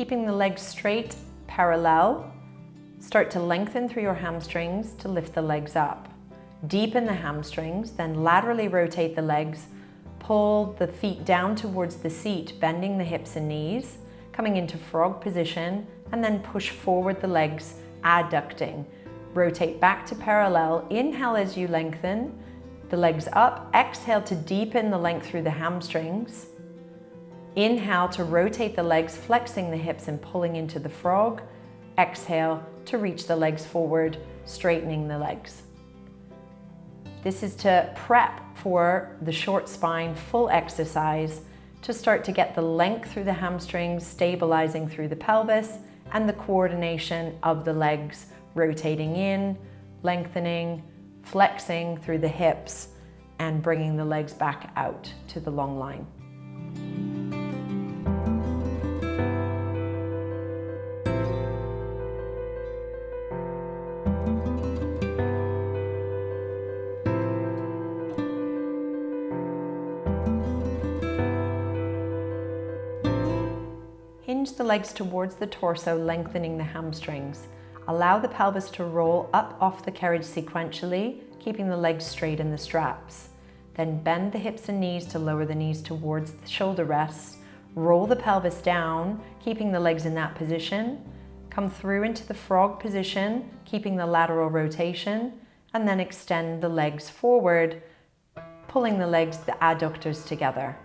keeping the legs straight, parallel. Start to lengthen through your hamstrings to lift the legs up. Deepen the hamstrings, then laterally rotate the legs. Pull the feet down towards the seat, bending the hips and knees, coming into frog position, and then push forward the legs, adducting. Rotate back to parallel. Inhale as you lengthen the legs up. Exhale to deepen the length through the hamstrings. Inhale to rotate the legs, flexing the hips and pulling into the frog. Exhale to reach the legs forward, straightening the legs. This is to prep for the short spine full exercise to start to get the length through the hamstrings, stabilizing through the pelvis, and the coordination of the legs, rotating in, lengthening, flexing through the hips, and bringing the legs back out to the long line. Hinge the legs towards the torso, lengthening the hamstrings. Allow the pelvis to roll up off the carriage sequentially, keeping the legs straight in the straps. Then bend the hips and knees to lower the knees towards the shoulder rests. Roll the pelvis down, keeping the legs in that position. Come through into the frog position, keeping the lateral rotation, and then extend the legs forward, pulling the legs, the adductors together.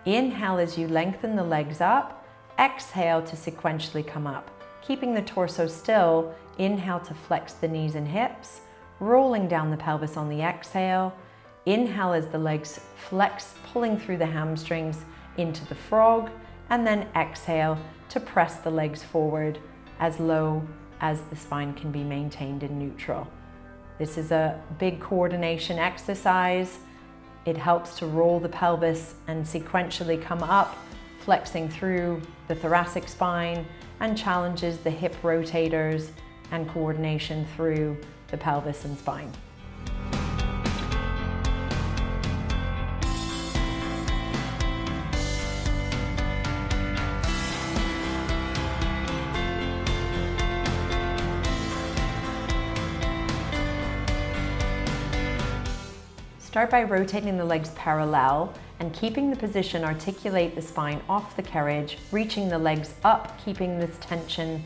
Inhale as you lengthen the legs up. Exhale to sequentially come up. Keeping the torso still, inhale to flex the knees and hips, rolling down the pelvis on the exhale. Inhale as the legs flex, pulling through the hamstrings into the frog, and then exhale to press the legs forward as low as the spine can be maintained in neutral. This is a big coordination exercise. It helps to roll the pelvis and sequentially come up, flexing through the thoracic spine, and challenges the hip rotators and coordination through the pelvis and spine. Start by rotating the legs parallel and keeping the position, articulate the spine off the carriage, reaching the legs up, keeping this tension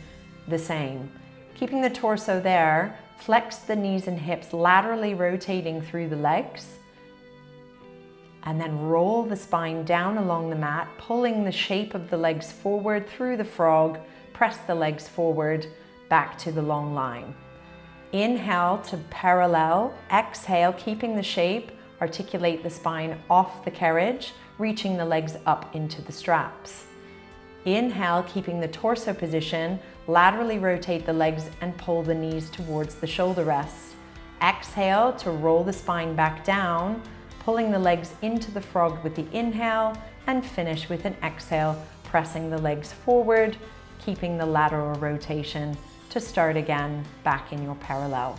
the same. Keeping the torso there, flex the knees and hips, laterally rotating through the legs, and then roll the spine down along the mat, pulling the shape of the legs forward through the frog, press the legs forward, back to the long line. Inhale to parallel, exhale, keeping the shape, articulate the spine off the carriage, reaching the legs up into the straps. Inhale, keeping the torso position, laterally rotate the legs and pull the knees towards the shoulder rests. Exhale to roll the spine back down, pulling the legs into the frog with the inhale, and finish with an exhale, pressing the legs forward, keeping the lateral rotation to start again back in your parallel.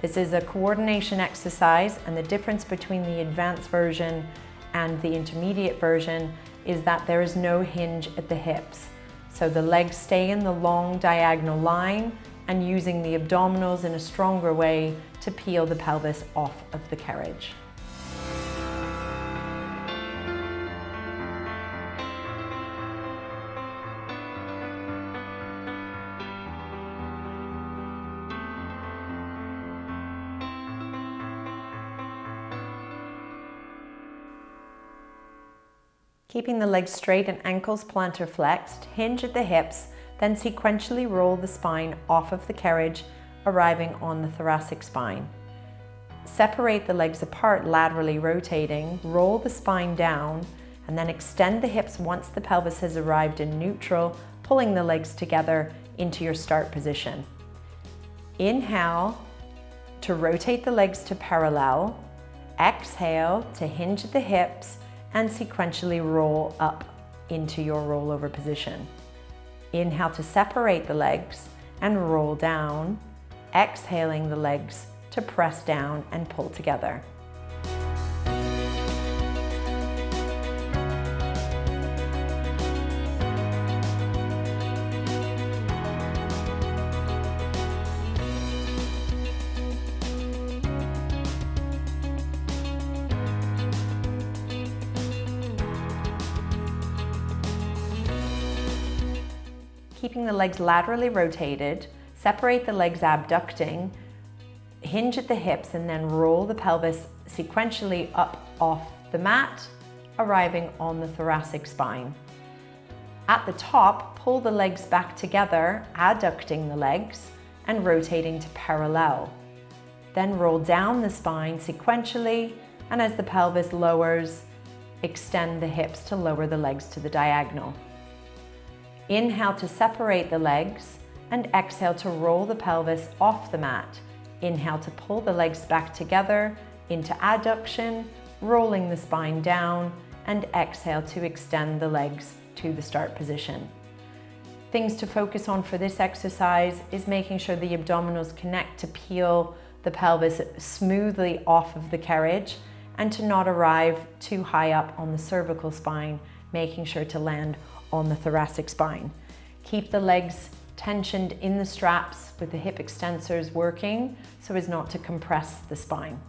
This is a coordination exercise, and the difference between the advanced version and the intermediate version is that there is no hinge at the hips. So the legs stay in the long diagonal line, and using the abdominals in a stronger way to peel the pelvis off of the carriage. Keeping the legs straight and ankles plantar flexed, hinge at the hips, then sequentially roll the spine off of the carriage, arriving on the thoracic spine. Separate the legs apart, laterally rotating, roll the spine down, and then extend the hips once the pelvis has arrived in neutral, pulling the legs together into your start position. Inhale to rotate the legs to parallel, exhale to hinge at the hips, and sequentially roll up into your rollover position. Inhale to separate the legs and roll down, exhaling the legs to press down and pull together. keeping the legs laterally rotated, separate the legs abducting, hinge at the hips, and then roll the pelvis sequentially up off the mat, arriving on the thoracic spine. At the top, pull the legs back together, adducting the legs and rotating to parallel. Then roll down the spine sequentially, and as the pelvis lowers, extend the hips to lower the legs to the diagonal. Inhale to separate the legs and exhale to roll the pelvis off the mat. Inhale to pull the legs back together into adduction, rolling the spine down, and exhale to extend the legs to the start position. Things to focus on for this exercise is making sure the abdominals connect to peel the pelvis smoothly off of the carriage and to not arrive too high up on the cervical spine, making sure to land on the thoracic spine. Keep the legs tensioned in the straps with the hip extensors working so as not to compress the spine.